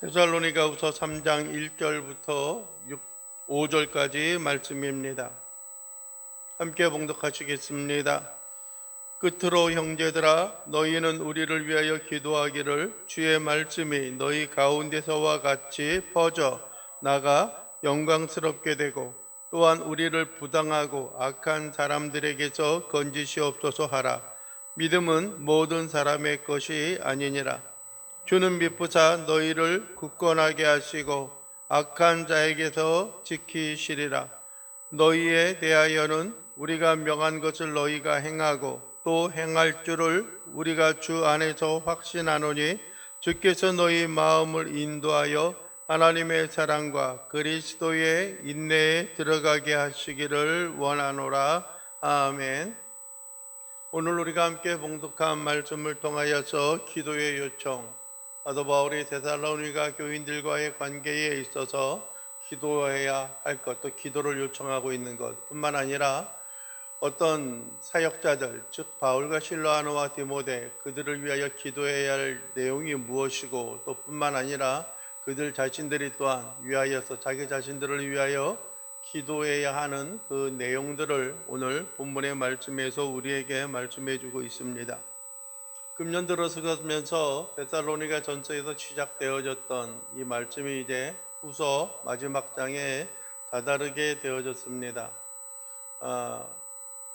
데살로니가후서 3장 1절부터 5절까지 말씀입니다. 함께 봉독하시겠습니다. 끝으로 형제들아, 너희는 우리를 위하여 기도하기를, 주의 말씀이 너희 가운데서와 같이 퍼져 나가 영광스럽게 되고, 또한 우리를 부당하고 악한 사람들에게서 건지시옵소서 하라. 믿음은 모든 사람의 것이 아니니라. 주는 미쁘사 너희를 굳건하게 하시고 악한 자에게서 지키시리라. 너희에 대하여는 우리가 명한 것을 너희가 행하고 또 행할 줄을 우리가 주 안에서 확신하노니, 주께서 너희 마음을 인도하여 하나님의 사랑과 그리스도의 인내에 들어가게 하시기를 원하노라. 아멘. 오늘 우리가 함께 봉독한 말씀을 통하여서 기도의 요청, 사도 바울이 데살로니가 교인들과의 관계에 있어서 기도해야 할 것, 또 기도를 요청하고 있는 것 뿐만 아니라 어떤 사역자들, 즉 바울과 실라노와 디모데, 그들을 위하여 기도해야 할 내용이 무엇이고, 또 뿐만 아니라 그들 자신들이 또한 위하여서 자기 자신들을 위하여 기도해야 하는 그 내용들을 오늘 본문의 말씀에서 우리에게 말씀해 주고 있습니다. 금년 들어서면서 데살로니가 전서에서 시작되어졌던 이 말씀이 이제 후서 마지막 장에 다다르게 되어졌습니다.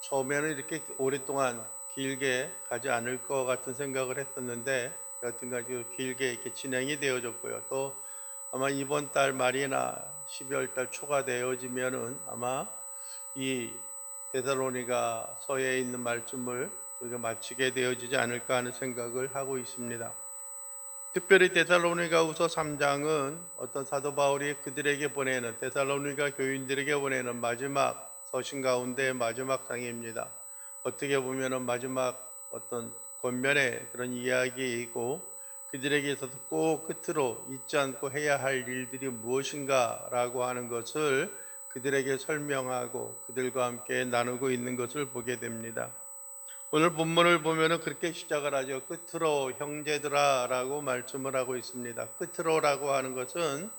처음에는 이렇게 오랫동안 길게 가지 않을 것 같은 생각을 했었는데, 여튼간 길게 이렇게 진행이 되어졌고요. 또 아마 이번 달 말이나 12월 달 초가 되어지면은 아마 이 데살로니가 서에 있는 말씀을 우리가 마치게 되어지지 않을까 하는 생각을 하고 있습니다. 특별히 데살로니가후서 3장은 어떤 사도 바울이 그들에게 보내는, 데살로니가 교인들에게 보내는 마지막 서신 가운데 마지막 장입니다. 어떻게 보면 마지막 어떤 권면의 그런 이야기이고, 그들에게 있어서 꼭 끝으로 잊지 않고 해야 할 일들이 무엇인가라고 하는 것을 그들에게 설명하고 그들과 함께 나누고 있는 것을 보게 됩니다. 오늘 본문을 보면은 그렇게 시작을 하죠. 끝으로 형제들아 라고 말씀을 하고 있습니다. 끝으로라고 하는 것은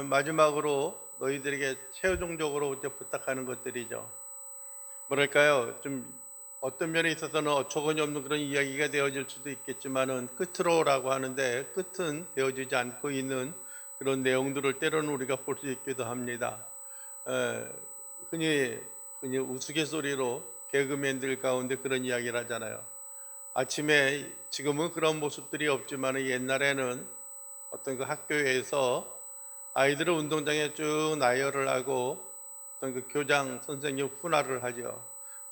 마지막으로 너희들에게 최종적으로 부탁하는 것들이죠. 뭐랄까요, 좀 어떤 면에 있어서는 어처구니 없는 그런 이야기가 되어질 수도 있겠지만은 끝으로라고 하는데, 끝은 되어지지 않고 있는 그런 내용들을 때로는 우리가 볼 수 있기도 합니다. 흔히 우스갯소리로 개그맨들 가운데 그런 이야기를 하잖아요. 아침에, 지금은 그런 모습들이 없지만 옛날에는 어떤 그 학교에서 아이들을 운동장에 쭉 나열을 하고 어떤 그 교장 선생님 훈화를 하죠.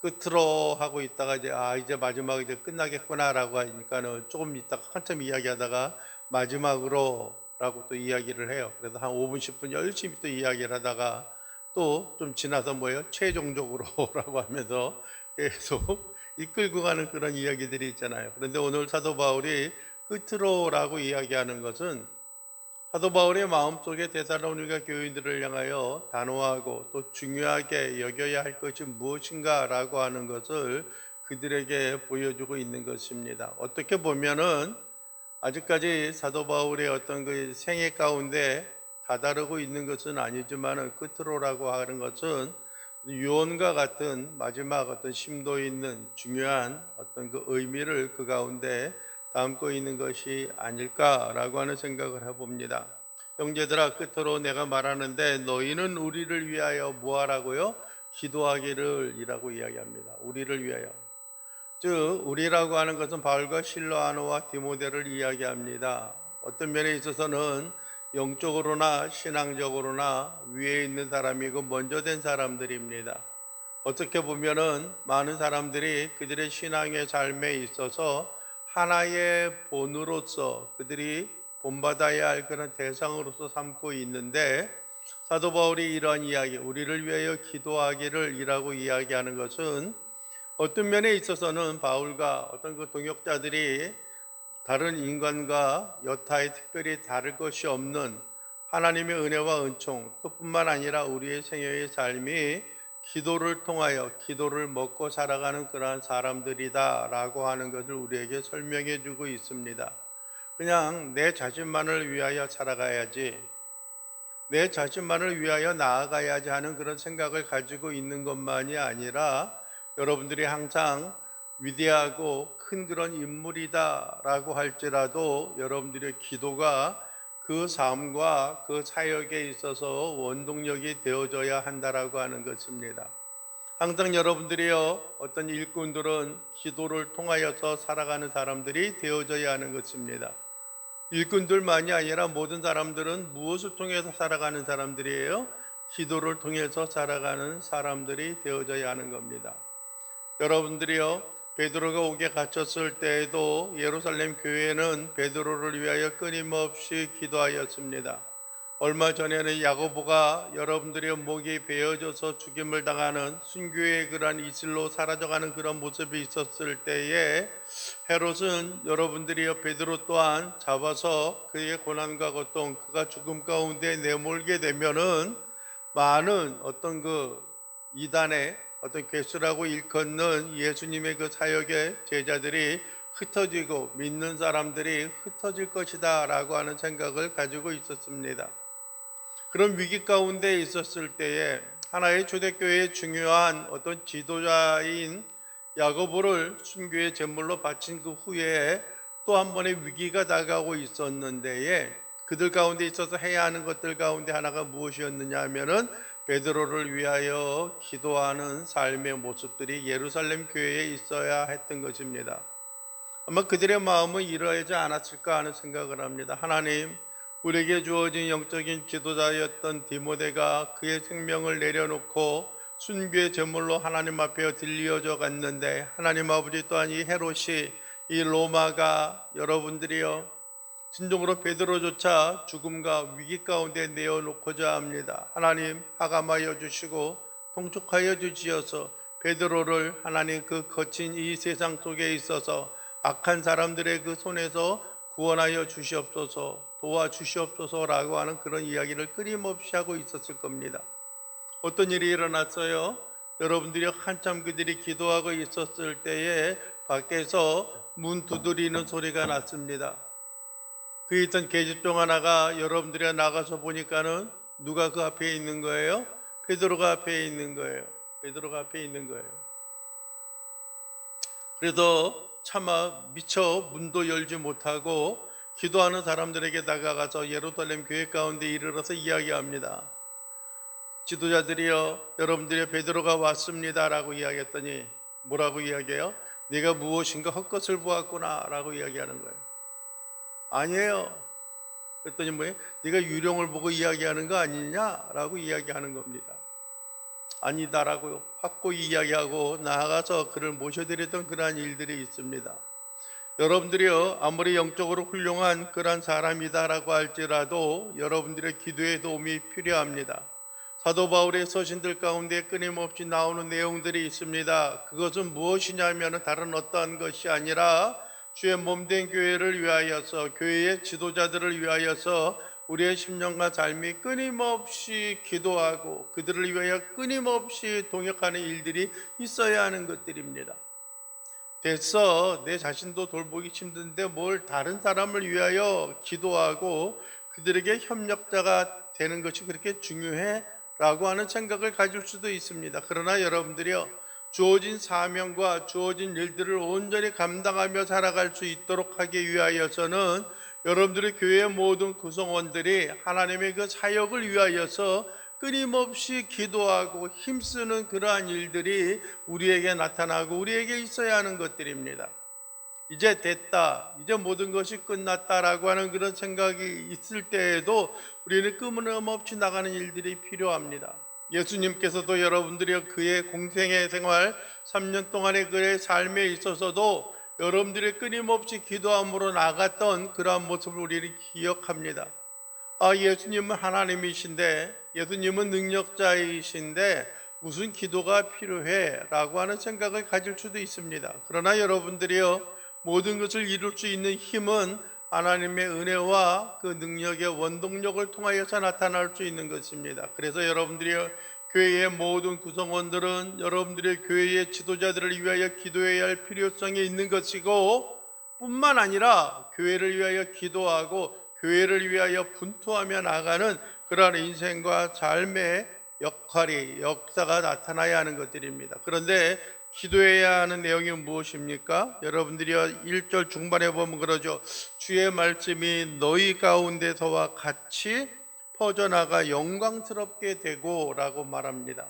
끝으로 하고 있다가 이제 마지막 이제 끝나겠구나라고 하니까는 조금 있다가 한참 이야기하다가 마지막으로 라고 또 이야기를 해요. 그래서 한 5분 10분 열심히 또 이야기를 하다가 또 좀 지나서 최종적으로 라고 하면서 계속 이끌고 가는 그런 이야기들이 있잖아요. 그런데 오늘 사도 바울이 끝으로 라고 이야기하는 것은 사도 바울의 마음속에 데살로니가 교인들을 향하여 단호하고 또 중요하게 여겨야 할 것이 무엇인가 라고 하는 것을 그들에게 보여주고 있는 것입니다. 어떻게 보면은 아직까지 사도 바울의 어떤 그 생애 가운데 다다르고 있는 것은 아니지만 끝으로라고 하는 것은 유언과 같은 마지막 어떤 심도 있는 중요한 어떤 그 의미를 그 가운데 담고 있는 것이 아닐까라고 하는 생각을 해봅니다. 형제들아, 끝으로 내가 말하는데 너희는 우리를 위하여 뭐하라고요? 기도하기를 이라고 이야기합니다. 우리를 위하여. 즉 우리라고 하는 것은 바울과 실로아노와 디모데를 이야기합니다. 어떤 면에 있어서는 영적으로나 신앙적으로나 위에 있는 사람이고 먼저 된 사람들입니다. 어떻게 보면은 많은 사람들이 그들의 신앙의 삶에 있어서 하나의 본으로서 그들이 본받아야 할 그런 대상으로서 삼고 있는데, 사도 바울이 이러한 이야기, 우리를 위하여 기도하기를 이라고 이야기하는 것은 어떤 면에 있어서는 바울과 어떤 그 동역자들이 다른 인간과 여타의 특별히 다를 것이 없는 하나님의 은혜와 은총, 또 뿐만 아니라 우리의 생애의 삶이 기도를 통하여 기도를 먹고 살아가는 그러한 사람들이다 라고 하는 것을 우리에게 설명해 주고 있습니다. 그냥 내 자신만을 위하여 살아가야지, 내 자신만을 위하여 나아가야지 하는 그런 생각을 가지고 있는 것만이 아니라 여러분들이 항상 위대하고 큰 그런 인물이다라고 할지라도 여러분들의 기도가 그 삶과 그 사역에 있어서 원동력이 되어져야 한다라고 하는 것입니다. 항상 여러분들이요, 어떤 일꾼들은 기도를 통하여서 살아가는 사람들이 되어져야 하는 것입니다. 일꾼들만이 아니라 모든 사람들은 무엇을 통해서 살아가는 사람들이에요? 기도를 통해서 살아가는 사람들이 되어져야 하는 겁니다. 여러분들이요, 베드로가 옥에 갇혔을 때에도 예루살렘 교회는 베드로를 위하여 끊임없이 기도하였습니다. 얼마 전에는 야고보가 여러분들의 목이 베어져서 죽임을 당하는 순교의 그런 이슬로 사라져가는 그런 모습이 있었을 때에 헤롯은 여러분들이 베드로 또한 잡아서 그의 고난과 고통, 그가 죽음 가운데 내몰게 되면은 많은 어떤 그 이단의 어떤 괴수라고 일컫는 예수님의 그 사역의 제자들이 흩어지고 믿는 사람들이 흩어질 것이다 라고 하는 생각을 가지고 있었습니다. 그런 위기 가운데 있었을 때에 하나의 초대교회의 중요한 어떤 지도자인 야고보를 순교의 제물로 바친 그 후에 또 한 번의 위기가 다가오고 있었는데에 그들 가운데 있어서 해야 하는 것들 가운데 하나가 무엇이었느냐 하면은 베드로를 위하여 기도하는 삶의 모습들이 예루살렘 교회에 있어야 했던 것입니다. 아마 그들의 마음은 이러하지 않았을까 하는 생각을 합니다. 하나님, 우리에게 주어진 영적인 지도자였던 디모데가 그의 생명을 내려놓고 순교의 제물로 하나님 앞에 들려져 갔는데 하나님 아버지 또한 이 헤롯이 이 로마가 여러분들이요 진정으로 베드로조차 죽음과 위기 가운데 내어놓고자 합니다. 하나님 하감하여 주시고 통촉하여 주시어서 베드로를 하나님 그 거친 이 세상 속에 있어서 악한 사람들의 그 손에서 구원하여 주시옵소서, 도와주시옵소서라고 하는 그런 이야기를 끊임없이 하고 있었을 겁니다. 어떤 일이 일어났어요? 여러분들이 한참 그들이 기도하고 있었을 때에 밖에서 문 두드리는 소리가 났습니다. 그 있던 계집종 하나가 여러분들이 나가서 보니까는 누가 그 앞에 있는 거예요? 베드로가 앞에 있는 거예요. 베드로가 앞에 있는 거예요. 그래서 차마 미처 문도 열지 못하고 기도하는 사람들에게 다가가서 예루살렘 교회 가운데 이르러서 이야기합니다. 지도자들이여, 여러분들의 베드로가 왔습니다 라고 이야기했더니 뭐라고 이야기해요? 네가 무엇인가 헛것을 보았구나 라고 이야기하는 거예요. 아니에요. 그랬더니 뭐예요? 네가 유령을 보고 이야기하는 거 아니냐 라고 이야기하는 겁니다. 아니다라고 확고히 이야기하고 나아가서 그를 모셔드렸던 그러한 일들이 있습니다. 여러분들이요, 아무리 영적으로 훌륭한 그러한 사람이다라고 할지라도 여러분들의 기도의 도움이 필요합니다. 사도 바울의 서신들 가운데 끊임없이 나오는 내용들이 있습니다. 그것은 무엇이냐면 다른 어떠한 것이 아니라 주의 몸된 교회를 위하여서, 교회의 지도자들을 위하여서 우리의 심령과 삶이 끊임없이 기도하고 그들을 위하여 끊임없이 동역하는 일들이 있어야 하는 것들입니다. 됐어, 내 자신도 돌보기 힘든데 뭘 다른 사람을 위하여 기도하고 그들에게 협력자가 되는 것이 그렇게 중요해? 라고 하는 생각을 가질 수도 있습니다. 그러나 여러분들이요, 주어진 사명과 주어진 일들을 온전히 감당하며 살아갈 수 있도록 하기 위하여서는 여러분들의 교회의 모든 구성원들이 하나님의 그 사역을 위하여서 끊임없이 기도하고 힘쓰는 그러한 일들이 우리에게 나타나고 우리에게 있어야 하는 것들입니다. 이제 됐다, 이제 모든 것이 끝났다라고 하는 그런 생각이 있을 때에도 우리는 끊임없이 나가는 일들이 필요합니다. 예수님께서도 여러분들이 그의 공생의 생활 3년 동안의 그의 삶에 있어서도 여러분들이 끊임없이 기도함으로 나갔던 그러한 모습을 우리는 기억합니다. 예수님은 하나님이신데, 예수님은 능력자이신데 무슨 기도가 필요해? 라고 하는 생각을 가질 수도 있습니다. 그러나 여러분들이요, 모든 것을 이룰 수 있는 힘은 하나님의 은혜와 그 능력의 원동력을 통하여서 나타날 수 있는 것입니다. 그래서 여러분들이 교회의 모든 구성원들은 여러분들의 교회의 지도자들을 위하여 기도해야 할 필요성이 있는 것이고, 뿐만 아니라 교회를 위하여 기도하고 교회를 위하여 분투하며 나가는 그러한 인생과 삶의 역사가 나타나야 하는 것들입니다. 그런데 기도해야 하는 내용이 무엇입니까? 여러분들이 1절 중반에 보면 그러죠. 주의 말씀이 너희 가운데서와 같이 퍼져나가 영광스럽게 되고 라고 말합니다.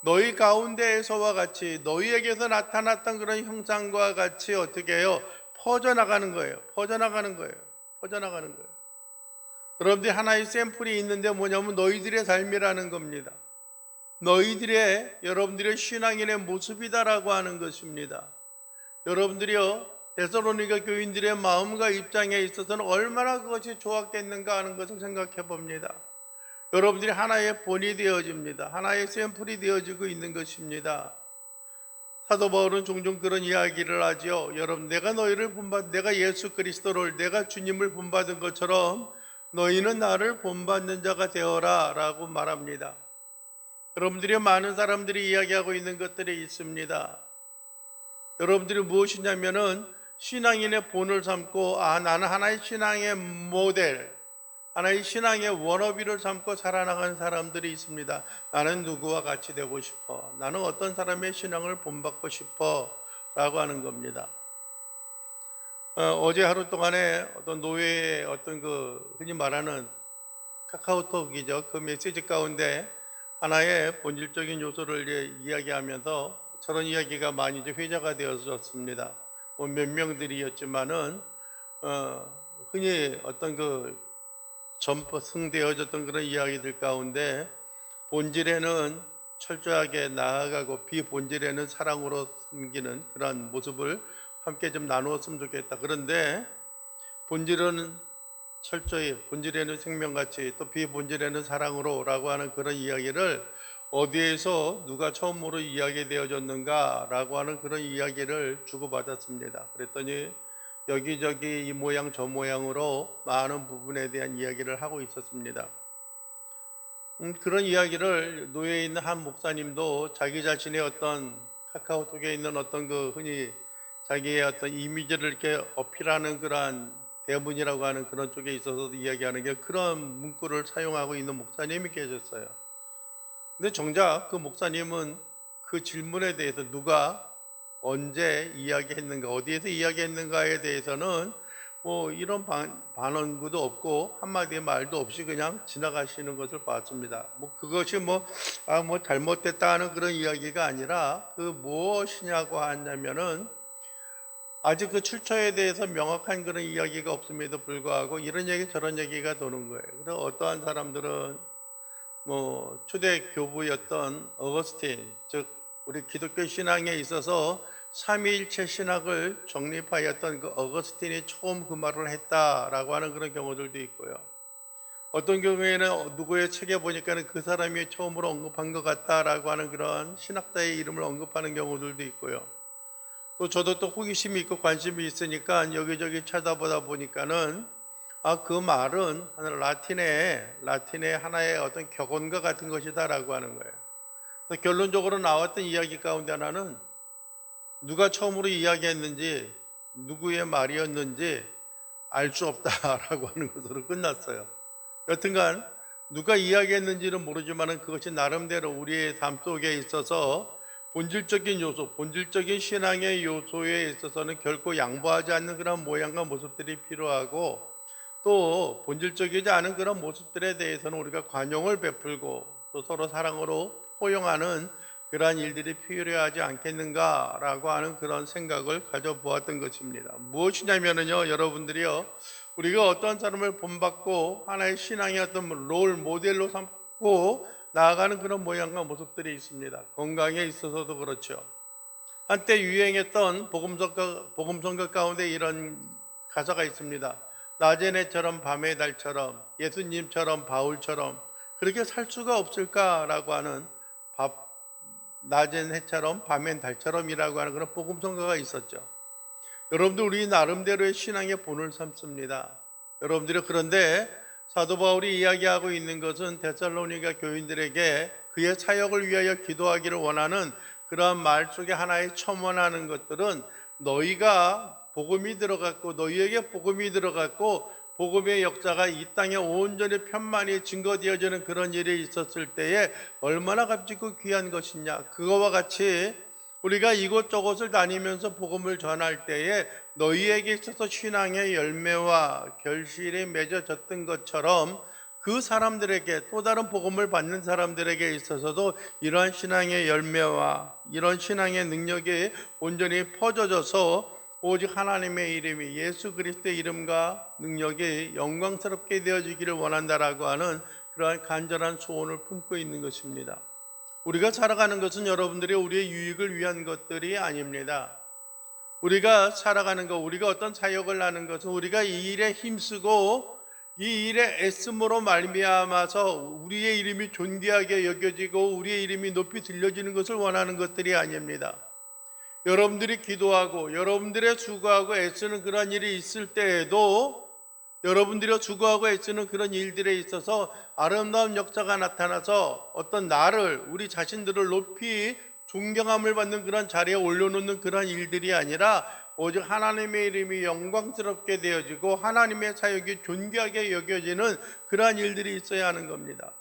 너희 가운데에서와 같이, 너희에게서 나타났던 그런 형상과 같이 어떻게 해요? 퍼져나가는 거예요. 퍼져나가는 거예요. 퍼져나가는 거예요. 여러분들이 하나의 샘플이 있는데 뭐냐면 너희들의 삶이라는 겁니다. 여러분들의 신앙인의 모습이다라고 하는 것입니다. 여러분들이요, 데살로니가 교인들의 마음과 입장에 있어서는 얼마나 그것이 좋았겠는가 하는 것을 생각해 봅니다. 여러분들이 하나의 본이 되어집니다. 하나의 샘플이 되어지고 있는 것입니다. 사도 바울은 종종 그런 이야기를 하죠. 여러분, 내가 예수 그리스도를, 내가 주님을 본받은 것처럼 너희는 나를 본받는 자가 되어라 라고 말합니다. 여러분들이 많은 사람들이 이야기하고 있는 것들이 있습니다. 여러분들이 무엇이냐면은 신앙인의 본을 삼고 나는 하나의 신앙의 모델, 하나의 신앙의 워너비를 삼고 살아나가는 사람들이 있습니다. 나는 누구와 같이 되고 싶어. 나는 어떤 사람의 신앙을 본받고 싶어 라고 하는 겁니다. 어제 하루 동안에 어떤 노예의 어떤 흔히 말하는 카카오톡이죠. 그 메시지 가운데 하나의 본질적인 요소를 이야기하면서 저런 이야기가 많이 이제 회자가 되어졌습니다. 몇 명들이었지만은 흔히 어떤 전승되어졌던 그런 이야기들 가운데 본질에는 철저하게 나아가고 비본질에는 사랑으로 섬기는 그런 모습을 함께 좀 나누었으면 좋겠다. 그런데 본질은 철저히, 본질에는 생명같이, 또 비본질에는 사랑으로 라고 하는 그런 이야기를 어디에서 누가 처음으로 이야기되어졌는가 라고 하는 그런 이야기를 주고받았습니다. 그랬더니 여기저기 이 모양 저 모양으로 많은 부분에 대한 이야기를 하고 있었습니다. 그런 이야기를 노예에 있는 한 목사님도 자기 자신의 어떤 카카오톡에 있는 어떤 흔히 자기의 어떤 이미지를 이렇게 어필하는 그러한 대문이라고 하는 그런 쪽에 있어서 이야기하는 게 그런 문구를 사용하고 있는 목사님이 계셨어요. 근데 정작 그 목사님은 그 질문에 대해서 누가 언제 이야기했는가, 어디에서 이야기했는가에 대해서는 이런 반응구도 없고 한마디의 말도 없이 그냥 지나가시는 것을 봤습니다. 그것이 잘못됐다 하는 그런 이야기가 아니라 무엇이냐고 하냐면은 아직 그 출처에 대해서 명확한 그런 이야기가 없음에도 불구하고 이런 얘기 저런 얘기가 도는 거예요. 그래서 어떠한 사람들은 초대 교부였던 어거스틴, 즉 우리 기독교 신앙에 있어서 삼위일체 신학을 정립하였던 그 어거스틴이 처음 그 말을 했다라고 하는 그런 경우들도 있고요. 어떤 경우에는 누구의 책에 보니까는 그 사람이 처음으로 언급한 것 같다라고 하는 그런 신학자의 이름을 언급하는 경우들도 있고요. 또 저도 또 호기심이 있고 관심이 있으니까 여기저기 찾아보다 보니까는 그 말은 라틴의 하나의 어떤 격언과 같은 것이다라고 하는 거예요. 그래서 결론적으로 나왔던 이야기 가운데 하나는 누가 처음으로 이야기했는지 누구의 말이었는지 알 수 없다라고 하는 것으로 끝났어요. 여튼간 누가 이야기했는지는 모르지만 그것이 나름대로 우리의 삶 속에 있어서 본질적인 요소, 본질적인 신앙의 요소에 있어서는 결코 양보하지 않는 그런 모양과 모습들이 필요하고 또 본질적이지 않은 그런 모습들에 대해서는 우리가 관용을 베풀고 또 서로 사랑으로 포용하는 그러한 일들이 필요하지 않겠는가라고 하는 그런 생각을 가져보았던 것입니다. 무엇이냐면요, 여러분들이요, 우리가 어떤 사람을 본받고 하나의 신앙의 어떤 롤 모델로 삼고 나아가는 그런 모양과 모습들이 있습니다. 건강에 있어서도 그렇죠. 한때 유행했던 복음성가 가운데 이런 가사가 있습니다. 낮의 해처럼 밤의 달처럼 예수님처럼 바울처럼 그렇게 살 수가 없을까라고 하는 낮엔 해처럼 밤엔 달처럼이라고 하는 그런 복음성가가 있었죠. 여러분들 우리 나름대로의 신앙의 본을 삼습니다. 여러분들이 그런데 사도 바울이 이야기하고 있는 것은 데살로니가 교인들에게 그의 사역을 위하여 기도하기를 원하는 그러한 말 속에 하나의 첨언하는 것들은 너희가 복음이 들어갔고 너희에게 복음이 들어갔고 복음의 역사가 이 땅에 온전히 편만히 증거되어지는 그런 일이 있었을 때에 얼마나 값지고 귀한 것이냐. 그거와 같이 우리가 이곳저곳을 다니면서 복음을 전할 때에 너희에게 있어서 신앙의 열매와 결실이 맺어졌던 것처럼 그 사람들에게 또 다른 복음을 받는 사람들에게 있어서도 이러한 신앙의 열매와 이런 신앙의 능력이 온전히 퍼져져서 오직 하나님의 이름이 예수 그리스도의 이름과 능력이 영광스럽게 되어지기를 원한다라고 하는 그러한 간절한 소원을 품고 있는 것입니다. 우리가 살아가는 것은 여러분들이 우리의 유익을 위한 것들이 아닙니다. 우리가 살아가는 것, 우리가 어떤 사역을 하는 것은 우리가 이 일에 힘쓰고 이 일에 애씀으로 말미암아서 우리의 이름이 존귀하게 여겨지고 우리의 이름이 높이 들려지는 것을 원하는 것들이 아닙니다. 여러분들이 기도하고 여러분들의 수고하고 애쓰는 그런 일이 있을 때에도 여러분들이 수고하고 애쓰는 그런 일들에 있어서 아름다운 역사가 나타나서 어떤 나를 우리 자신들을 높이 존경함을 받는 그런 자리에 올려놓는 그런 일들이 아니라 오직 하나님의 이름이 영광스럽게 되어지고 하나님의 사역이 존귀하게 여겨지는 그러한 일들이 있어야 하는 겁니다.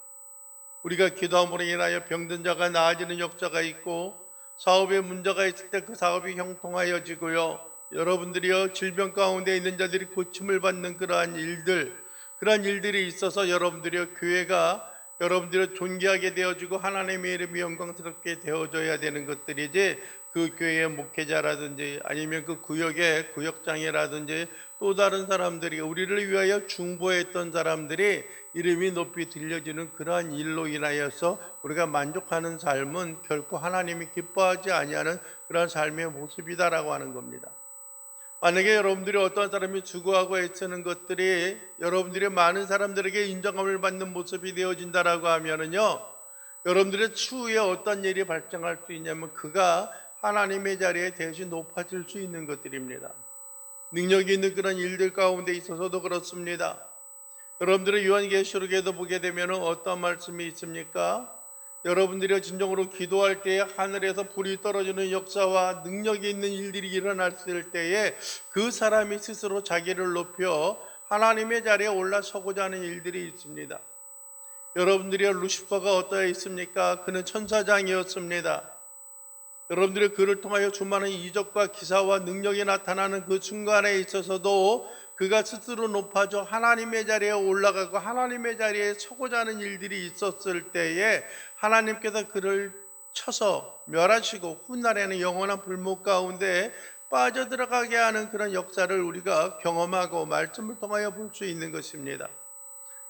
우리가 기도함으로 인하여 병든 자가 나아지는 역사가 있고 사업에 문제가 있을 때 그 사업이 형통하여지고요. 여러분들이요 질병 가운데 있는 자들이 고침을 받는 그러한 일들이 있어서 여러분들이요 교회가 여러분들이 존귀하게 되어지고 하나님의 이름이 영광스럽게 되어져야 되는 것들이지 그 교회의 목회자라든지 아니면 그 구역의 구역장이라든지 또 다른 사람들이 우리를 위하여 중보했던 사람들이 이름이 높이 들려지는 그러한 일로 인하여서 우리가 만족하는 삶은 결코 하나님이 기뻐하지 아니하는 그러한 삶의 모습이다라고 하는 겁니다. 만약에 여러분들이 어떤 사람이 수고하고 애쓰는 것들이 여러분들이 많은 사람들에게 인정함을 받는 모습이 되어진다라고 하면은요, 여러분들의 추후에 어떤 일이 발생할 수 있냐면 그가 하나님의 자리에 대신 높아질 수 있는 것들입니다. 능력이 있는 그런 일들 가운데 있어서도 그렇습니다. 여러분들의 요한계시록에도 보게 되면 어떤 말씀이 있습니까? 여러분들이 진정으로 기도할 때에 하늘에서 불이 떨어지는 역사와 능력이 있는 일들이 일어났을 때에 그 사람이 스스로 자기를 높여 하나님의 자리에 올라서고자 하는 일들이 있습니다. 여러분들이 루시퍼가 어떠해 있습니까? 그는 천사장이었습니다. 여러분들이 그를 통하여 수많은 이적과 기사와 능력이 나타나는 그 순간에 있어서도 그가 스스로 높아져 하나님의 자리에 올라가고 하나님의 자리에 서고자 하는 일들이 있었을 때에 하나님께서 그를 쳐서 멸하시고 훗날에는 영원한 불목 가운데 빠져들어가게 하는 그런 역사를 우리가 경험하고 말씀을 통하여 볼 수 있는 것입니다.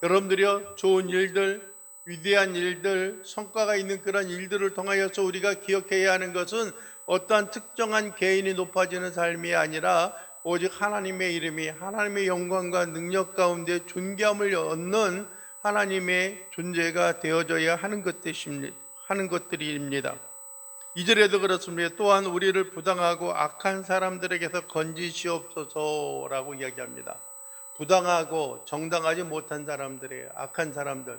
여러분들이요 좋은 일들, 위대한 일들, 성과가 있는 그런 일들을 통하여서 우리가 기억해야 하는 것은 어떠한 특정한 개인이 높아지는 삶이 아니라 오직 하나님의 이름이 하나님의 영광과 능력 가운데 존귀함을 얻는 하나님의 존재가 되어져야 하는 것들입니다. 2절에도 그렇습니다. 또한 우리를 부당하고 악한 사람들에게서 건지시옵소서라고 이야기합니다. 부당하고 정당하지 못한 사람들이에요. 악한 사람들.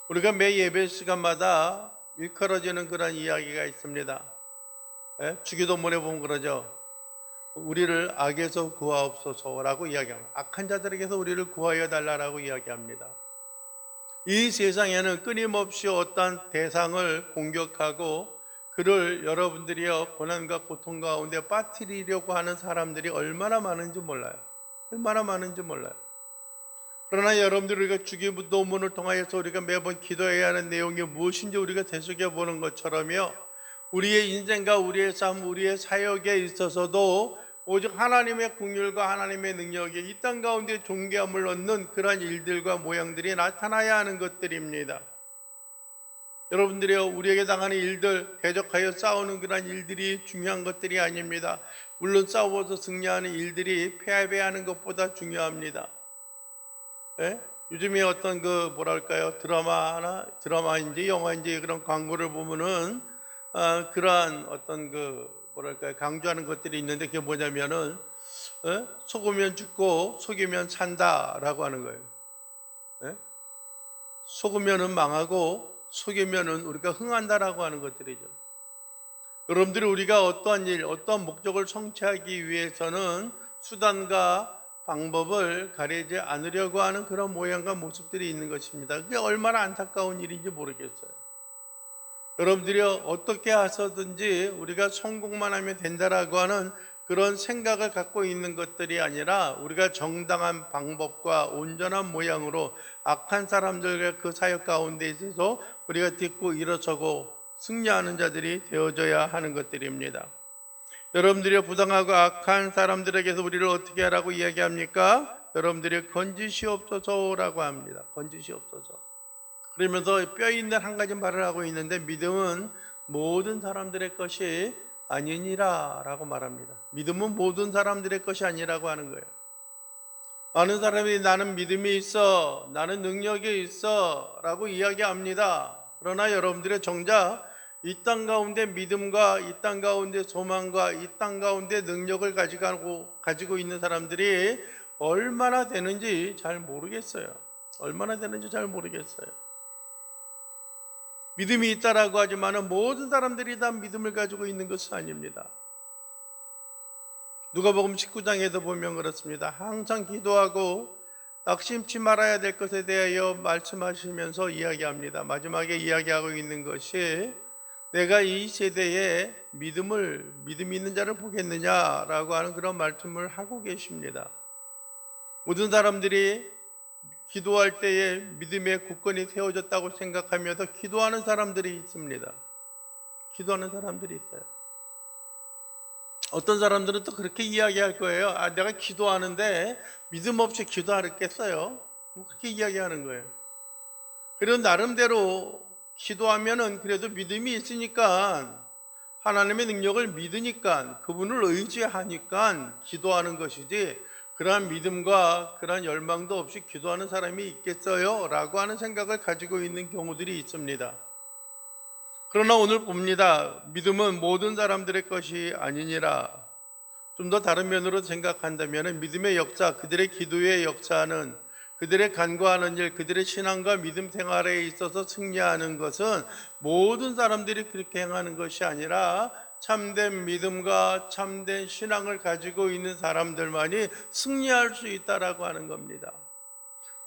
우리가 매 예배 시간마다 일컬어지는 그런 이야기가 있습니다. 주기도문에 보면 그러죠. 우리를 악에서 구하옵소서라고 이야기합니다. 악한 자들에게서 우리를 구하여 달라라고 이야기합니다. 이 세상에는 끊임없이 어떠한 대상을 공격하고 그를 여러분들이요 고난과 고통 가운데 빠뜨리려고 하는 사람들이 얼마나 많은지 몰라요. 그러나 여러분들 우리가 주기도문을 통하여서 우리가 매번 기도해야 하는 내용이 무엇인지 우리가 되새겨보는 것처럼요, 우리의 인생과 우리의 삶, 우리의 사역에 있어서도 오직 하나님의 긍휼과 하나님의 능력이 이 땅 가운데 존귀함을 얻는 그러한 일들과 모양들이 나타나야 하는 것들입니다. 여러분들이요 우리에게 당하는 일들, 대적하여 싸우는 그러한 일들이 중요한 것들이 아닙니다. 물론 싸워서 승리하는 일들이 패배하는 것보다 중요합니다. 요즘에 어떤 드라마인지 영화인지 그런 광고를 보면은 그러한 어떤 강조하는 것들이 있는데 그게 뭐냐면은 속으면 죽고 속이면 산다라고 하는 거예요. 속으면은 망하고 속이면은 우리가 흥한다라고 하는 것들이죠. 여러분들이 우리가 어떠한 일, 어떠한 목적을 성취하기 위해서는 수단과 방법을 가리지 않으려고 하는 그런 모양과 모습들이 있는 것입니다. 그게 얼마나 안타까운 일인지 모르겠어요. 여러분들이 어떻게 하서든지 우리가 성공만 하면 된다라고 하는 그런 생각을 갖고 있는 것들이 아니라 우리가 정당한 방법과 온전한 모양으로 악한 사람들과 그 사역 가운데 있어서 우리가 딛고 일어서고 승리하는 자들이 되어져야 하는 것들입니다. 여러분들이 부당하고 악한 사람들에게서 우리를 어떻게 하라고 이야기합니까? 여러분들이 건지시옵소서라고 합니다. 건지시옵소서. 그러면서 뼈 있는 한 가지 말을 하고 있는데, 믿음은 모든 사람들의 것이 아니니라 라고 말합니다. 믿음은 모든 사람들의 것이 아니라고 하는 거예요. 많은 사람이 나는 믿음이 있어, 나는 능력이 있어 라고 이야기합니다. 그러나 여러분들의 정작 이 땅 가운데 믿음과 이 땅 가운데 소망과 이 땅 가운데 능력을 가지고 있는 사람들이 얼마나 되는지 잘 모르겠어요. 얼마나 되는지 잘 모르겠어요. 믿음이 있다라고 하지만 모든 사람들이 다 믿음을 가지고 있는 것은 아닙니다. 누가복음 19장에도 보면 그렇습니다. 항상 기도하고 낙심치 말아야 될 것에 대하여 말씀하시면서 이야기합니다. 마지막에 이야기하고 있는 것이 내가 이 세대에 믿음 있는 자를 보겠느냐라고 하는 그런 말씀을 하고 계십니다. 모든 사람들이 기도할 때에 믿음의 굳건히 세워졌다고 생각하면서 기도하는 사람들이 있습니다. 기도하는 사람들이 있어요. 어떤 사람들은 또 그렇게 이야기할 거예요. 내가 기도하는데 믿음 없이 기도하겠어요? 그렇게 이야기하는 거예요. 그래도 나름대로 기도하면은 그래도 믿음이 있으니까, 하나님의 능력을 믿으니까, 그분을 의지하니까 기도하는 것이지, 그러한 믿음과 그러한 열망도 없이 기도하는 사람이 있겠어요? 라고 하는 생각을 가지고 있는 경우들이 있습니다. 그러나 오늘 봅니다. 믿음은 모든 사람들의 것이 아니니라. 좀 더 다른 면으로 생각한다면 믿음의 역사, 그들의 기도의 역사는, 그들의 간구하는 일, 그들의 신앙과 믿음 생활에 있어서 승리하는 것은 모든 사람들이 그렇게 행하는 것이 아니라 참된 믿음과 참된 신앙을 가지고 있는 사람들만이 승리할 수 있다라고 하는 겁니다.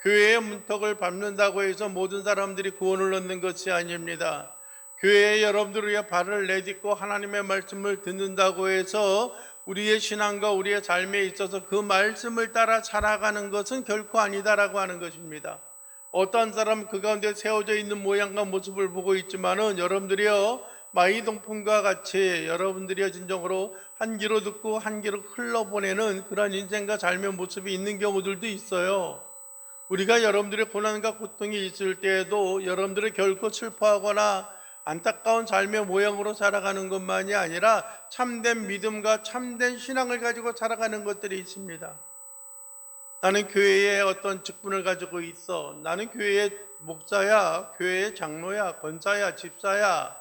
교회의 문턱을 밟는다고 해서 모든 사람들이 구원을 얻는 것이 아닙니다. 교회에 여러분들이 발을 내딛고 하나님의 말씀을 듣는다고 해서 우리의 신앙과 우리의 삶에 있어서 그 말씀을 따라 살아가는 것은 결코 아니다라고 하는 것입니다. 어떤 사람은 그 가운데 세워져 있는 모양과 모습을 보고 있지만은 여러분들이요, 마이동풍과 같이 여러분들이 진정으로 한 귀로 듣고 한 귀로 흘러보내는 그런 인생과 삶의 모습이 있는 경우들도 있어요. 우리가 여러분들의 고난과 고통이 있을 때에도 여러분들이 결코 슬퍼하거나 안타까운 삶의 모양으로 살아가는 것만이 아니라 참된 믿음과 참된 신앙을 가지고 살아가는 것들이 있습니다. 나는 교회에 어떤 직분을 가지고 있어. 나는 교회의 목사야, 교회의 장로야, 권사야, 집사야.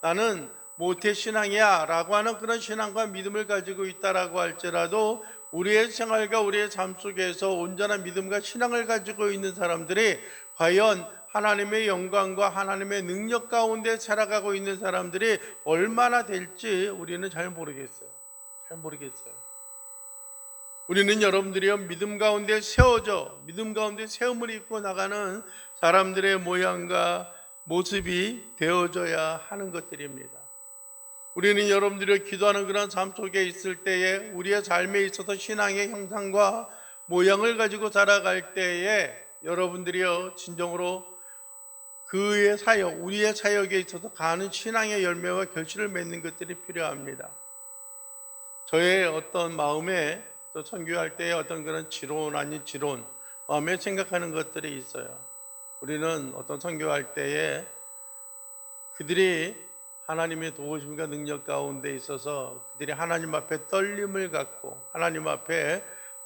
나는 모태신앙이야 라고 하는 그런 신앙과 믿음을 가지고 있다라고 할지라도 우리의 생활과 우리의 삶 속에서 온전한 믿음과 신앙을 가지고 있는 사람들이 과연 하나님의 영광과 하나님의 능력 가운데 살아가고 있는 사람들이 얼마나 될지 우리는 잘 모르겠어요. 잘 모르겠어요. 우리는 여러분들이요, 믿음 가운데 세워져, 믿음 가운데 세움을 입고 나가는 사람들의 모양과 모습이 되어져야 하는 것들입니다. 우리는 여러분들이 기도하는 그런 삶 속에 있을 때에 우리의 삶에 있어서 신앙의 형상과 모양을 가지고 살아갈 때에 여러분들이요, 진정으로 그의 사역, 우리의 사역에 있어서 가는 신앙의 열매와 결실을 맺는 것들이 필요합니다. 저의 어떤 마음에 또 선교할 때의 어떤 그런 지론 아닌 지론, 마음에 생각하는 것들이 있어요. 우리는 어떤 선교할 때에 그들이 하나님의 도우심과 능력 가운데 있어서 그들이 하나님 앞에 떨림을 갖고 하나님 앞에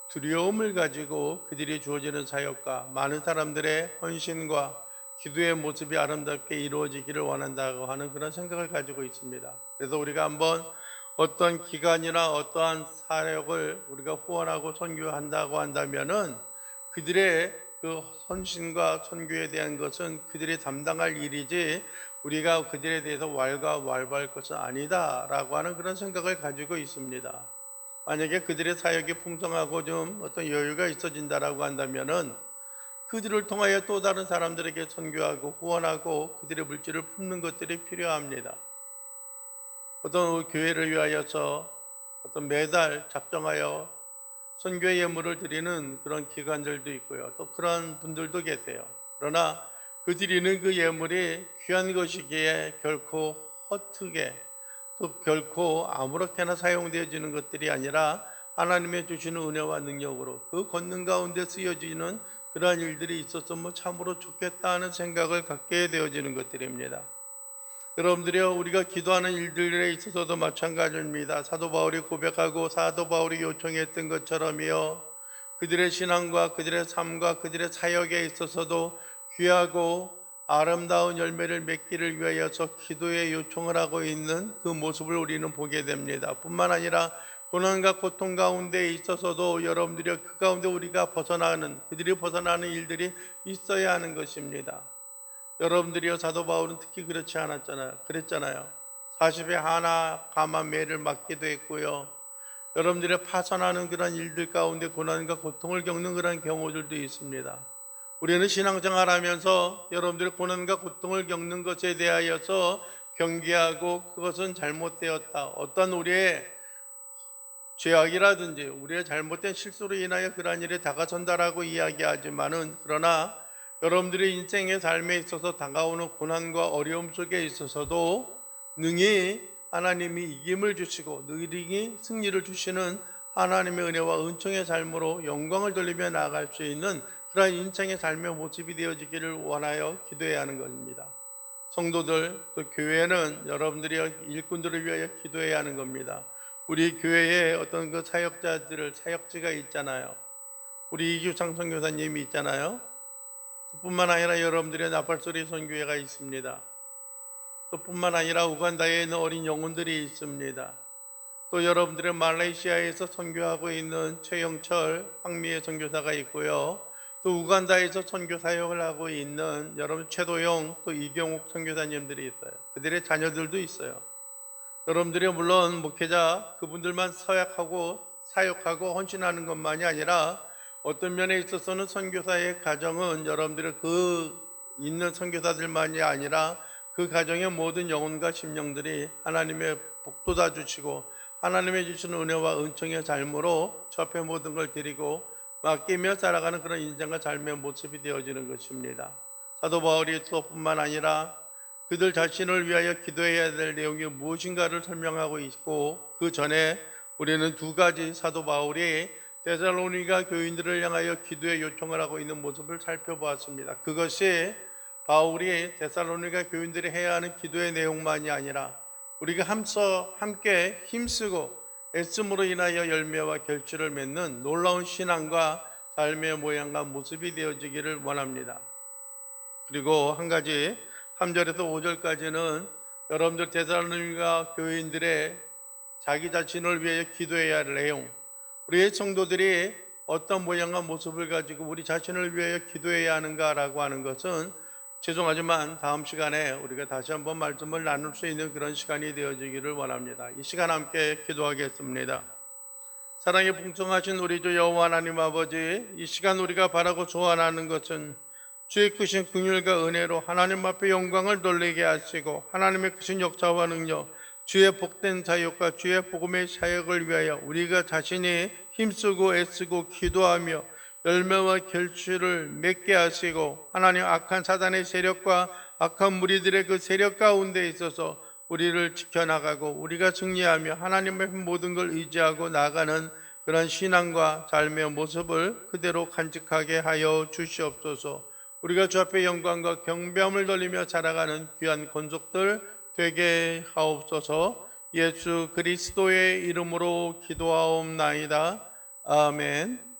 두려움을 가지고 그들이 주어지는 사역과 많은 사람들의 헌신과 기도의 모습이 아름답게 이루어지기를 원한다고 하는 그런 생각을 가지고 있습니다. 그래서 우리가 한번 어떤 기관이나 어떠한 사역을 우리가 후원하고 선교한다고 한다면은 그들의 그 헌신과 선교에 대한 것은 그들이 담당할 일이지 우리가 그들에 대해서 왈가왈부할 것은 아니다라고 하는 그런 생각을 가지고 있습니다. 만약에 그들의 사역이 풍성하고 좀 어떤 여유가 있어진다라고 한다면은 그들을 통하여 또 다른 사람들에게 선교하고 후원하고 그들의 물질을 품는 것들이 필요합니다. 어떤 교회를 위하여서 어떤 매달 작정하여 선교의 예물을 드리는 그런 기관들도 있고요. 또 그런 분들도 계세요. 그러나 그 드리는 그 예물이 귀한 것이기에 결코 허투게 또 결코 아무렇게나 사용되어지는 것들이 아니라 하나님의 주시는 은혜와 능력으로 그 권능 가운데 쓰여지는 그러한 일들이 있었으면 참으로 좋겠다 하는 생각을 갖게 되어지는 것들입니다. 여러분들이요, 우리가 기도하는 일들에 있어서도 마찬가지입니다. 사도 바울이 고백하고 사도 바울이 요청했던 것처럼요, 그들의 신앙과 그들의 삶과 그들의 사역에 있어서도 귀하고 아름다운 열매를 맺기를 위하여서 기도에 요청을 하고 있는 그 모습을 우리는 보게 됩니다. 뿐만 아니라 고난과 고통 가운데 있어서도 여러분들이 그 가운데 우리가 그들이 벗어나는 일들이 있어야 하는 것입니다. 여러분들이요, 사도 바울은 특히 그랬잖아요. 40에 하나 가만 매를 맞기도 했고요. 여러분들의 파선하는 그런 일들 가운데 고난과 고통을 겪는 그런 경우들도 있습니다. 우리는 신앙생활하면서 여러분들의 고난과 고통을 겪는 것에 대하여서 경계하고 그것은 잘못되었다, 어떤 우리의 죄악이라든지 우리의 잘못된 실수로 인하여 그러한 일에 다가선다라고 이야기하지만은, 그러나 여러분들의 인생의 삶에 있어서 다가오는 고난과 어려움 속에 있어서도 능히 하나님이 이김을 주시고 능히 승리를 주시는 하나님의 은혜와 은총의 삶으로 영광을 돌리며 나아갈 수 있는 그러한 인생의 삶의 모습이 되어지기를 원하여 기도해야 하는 것입니다. 성도들, 또 교회는 여러분들이 일꾼들을 위하여 기도해야 하는 겁니다. 우리 교회에 어떤 그 사역지가 있잖아요. 우리 이규창 선교사님이 있잖아요. 뿐만 아니라 여러분들의 나팔소리 선교회가 있습니다. 또 뿐만 아니라 우간다에 있는 어린 영혼들이 있습니다. 또 여러분들의 말레이시아에서 선교하고 있는 최영철 황미애 선교사가 있고요. 또 우간다에서 선교 사역을 하고 있는 여러분 최도영, 또 이경욱 선교사님들이 있어요. 그들의 자녀들도 있어요. 여러분들이 물론 목회자 그분들만 사역하고 헌신하는 것만이 아니라 어떤 면에 있어서는 선교사의 가정은 여러분들의 그 있는 선교사들만이 아니라 그 가정의 모든 영혼과 심령들이 하나님의 복도 다 주시고 하나님의 주시는 은혜와 은총의 삶으로 저 앞에 모든 걸 드리고 맡기며 살아가는 그런 인생과 삶의 모습이 되어지는 것입니다. 사도 바울이 또 뿐만 아니라 그들 자신을 위하여 기도해야 될 내용이 무엇인가를 설명하고 있고, 그 전에 우리는 두 가지 사도 바울이 데살로니가 교인들을 향하여 기도의 요청을 하고 있는 모습을 살펴보았습니다. 그것이 바울이 데살로니가 교인들이 해야 하는 기도의 내용만이 아니라 우리가 함께 힘쓰고 애씀으로 인하여 열매와 결실을 맺는 놀라운 신앙과 삶의 모양과 모습이 되어지기를 원합니다. 그리고 한 가지 3절에서 5절까지는 여러분들 데살로니가 교인들의 자기 자신을 위해 기도해야 할 내용, 우리의 성도들이 어떤 모양과 모습을 가지고 우리 자신을 위해 기도해야 하는가라고 하는 것은 죄송하지만 다음 시간에 우리가 다시 한번 말씀을 나눌 수 있는 그런 시간이 되어지기를 원합니다. 이 시간 함께 기도하겠습니다. 사랑이 풍성하신 우리 주 여호와 하나님 아버지, 이 시간 우리가 바라고 소원하는 것은 주의 크신 긍휼과 은혜로 하나님 앞에 영광을 돌리게 하시고 하나님의 크신 역사와 능력, 주의 복된 사역과 주의 복음의 사역을 위하여 우리가 자신이 힘쓰고 애쓰고 기도하며 열매와 결실을 맺게 하시고 하나님 악한 사단의 세력과 악한 무리들의 그 세력 가운데 있어서 우리를 지켜나가고 우리가 승리하며 하나님의 모든 걸 의지하고 나가는 그런 신앙과 삶의 모습을 그대로 간직하게 하여 주시옵소서. 우리가 주 앞에 영광과 경배함을 돌리며 살아가는 귀한 권속들 되게 하옵소서. 예수 그리스도의 이름으로 기도하옵나이다. 아멘.